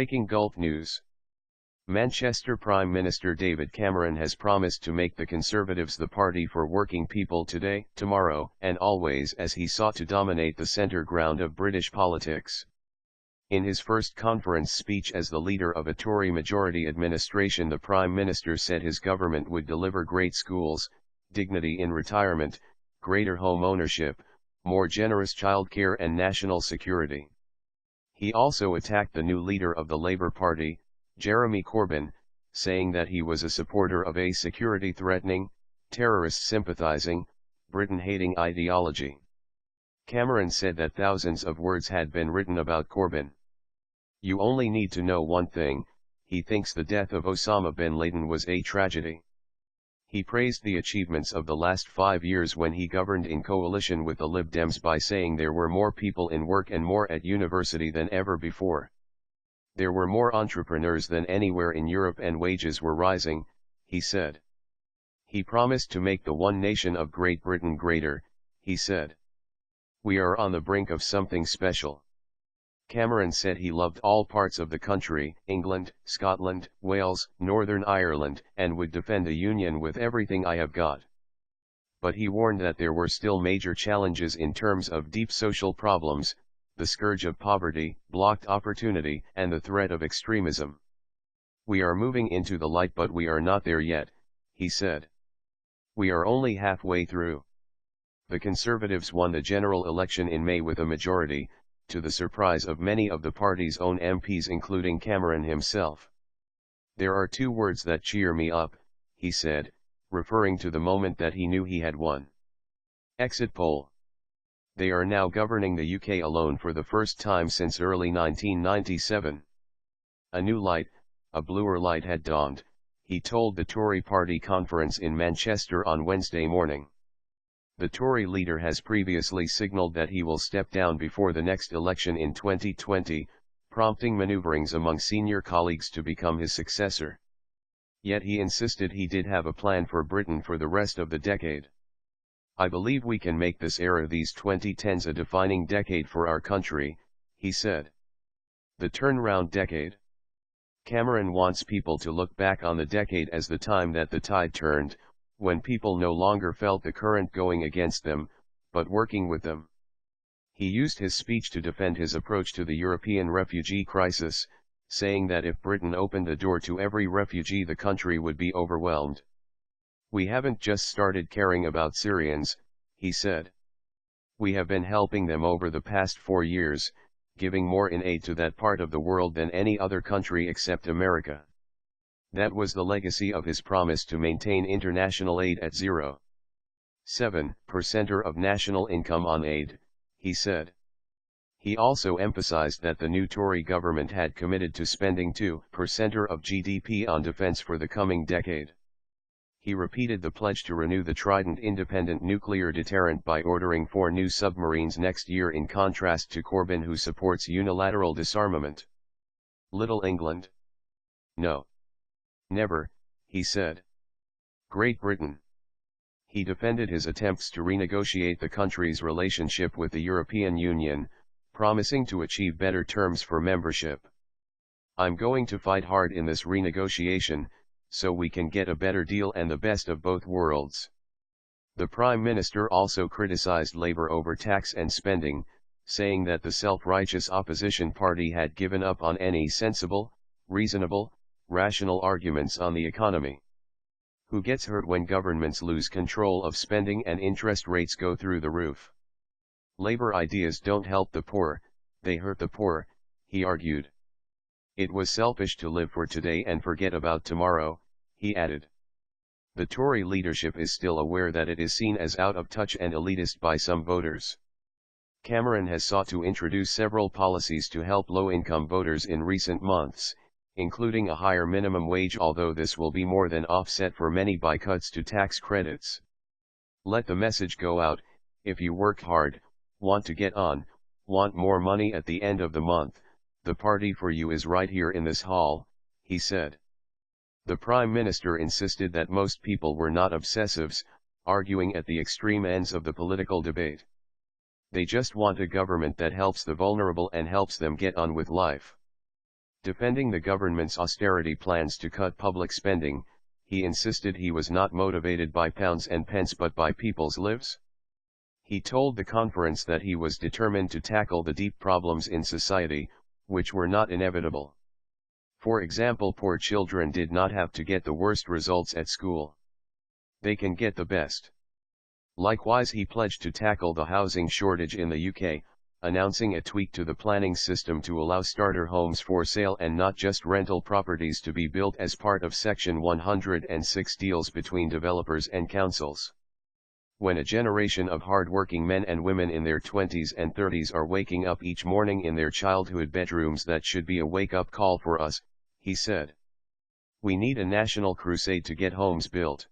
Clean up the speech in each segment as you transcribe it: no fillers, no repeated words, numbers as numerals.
Breaking Gulf News. Manchester Prime Minister David Cameron has promised to make the Conservatives the party for working people today, tomorrow, and always, as he sought to dominate the centre ground of British politics. In his first conference speech as the leader of a Tory majority administration, the Prime Minister said his government would deliver great schools, dignity in retirement, greater home ownership, more generous childcare and national security. He also attacked the new leader of the Labour Party, Jeremy Corbyn, saying that he was a supporter of a security-threatening, terrorist-sympathising, Britain-hating ideology. Cameron said that thousands of words had been written about Corbyn. "You only need to know one thing: he thinks the death of Osama bin Laden was a tragedy." He praised the achievements of the last 5 years when he governed in coalition with the Lib Dems by saying there were more people in work and more at university than ever before. "There were more entrepreneurs than anywhere in Europe and wages were rising," he said. He promised to make the one nation of Great Britain greater, he said. "We are on the brink of something special." Cameron said he loved all parts of the country, England, Scotland, Wales, Northern Ireland, and would defend the Union with everything I have got. But he warned that there were still major challenges in terms of deep social problems, the scourge of poverty, blocked opportunity, and the threat of extremism. "We are moving into the light, but we are not there yet," he said. "We are only halfway through." The Conservatives won the general election in May with a majority, to the surprise of many of the party's own MPs including Cameron himself. "There are two words that cheer me up," he said, referring to the moment that he knew he had won. Exit poll. They are now governing the UK alone for the first time since early 1997. A new light, a bluer light had dawned, he told the Tory party conference in Manchester on Wednesday morning. The Tory leader has previously signalled that he will step down before the next election in 2020, prompting manoeuvrings among senior colleagues to become his successor. Yet he insisted he did have a plan for Britain for the rest of the decade. "I believe we can make this era, these 2010s, a defining decade for our country," he said. The turnaround decade. Cameron wants people to look back on the decade as the time that the tide turned, when people no longer felt the current going against them, but working with them. He used his speech to defend his approach to the European refugee crisis, saying that if Britain opened the door to every refugee, the country would be overwhelmed. "We haven't just started caring about Syrians," he said. "We have been helping them over the past 4 years, giving more in aid to that part of the world than any other country except America." That was the legacy of his promise to maintain international aid at 0.7% of national income on aid, he said. He also emphasized that the new Tory government had committed to spending 2% of GDP on defense for the coming decade. He repeated the pledge to renew the Trident independent nuclear deterrent by ordering 4 new submarines next year, in contrast to Corbyn, who supports unilateral disarmament. "Little England? No. Never," he said. "Great Britain." He defended his attempts to renegotiate the country's relationship with the European Union, promising to achieve better terms for membership. "I'm going to fight hard in this renegotiation, so we can get a better deal and the best of both worlds." The Prime Minister also criticised Labour over tax and spending, saying that the self-righteous opposition party had given up on any sensible, reasonable, rational arguments on the economy. "Who gets hurt when governments lose control of spending and interest rates go through the roof? Labour ideas don't help the poor, they hurt the poor," he argued. "It was selfish to live for today and forget about tomorrow," he added. The Tory leadership is still aware that it is seen as out of touch and elitist by some voters. Cameron has sought to introduce several policies to help low-income voters in recent months, including a higher minimum wage, although this will be more than offset for many by cuts to tax credits. "Let the message go out: if you work hard, want to get on, want more money at the end of the month, the party for you is right here in this hall," he said. The Prime Minister insisted that most people were not obsessives, arguing at the extreme ends of the political debate. "They just want a government that helps the vulnerable and helps them get on with life." Defending the government's austerity plans to cut public spending, he insisted he was not motivated by pounds and pence but by people's lives. He told the conference that he was determined to tackle the deep problems in society, which were not inevitable. For example, poor children did not have to get the worst results at school. They can get the best. Likewise, he pledged to tackle the housing shortage in the UK, announcing a tweak to the planning system to allow starter homes for sale and not just rental properties to be built as part of Section 106 deals between developers and councils. When a generation of hard-working men and women in their 20s and 30s are waking up each morning in their childhood bedrooms, that should be a wake-up call for us, he said. We need a national crusade to get homes built.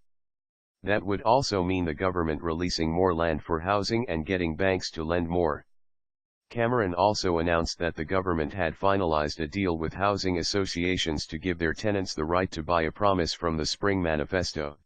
That would also mean the government releasing more land for housing and getting banks to lend more. Cameron also announced that the government had finalized a deal with housing associations to give their tenants the right to buy, a promise from the Spring Manifesto.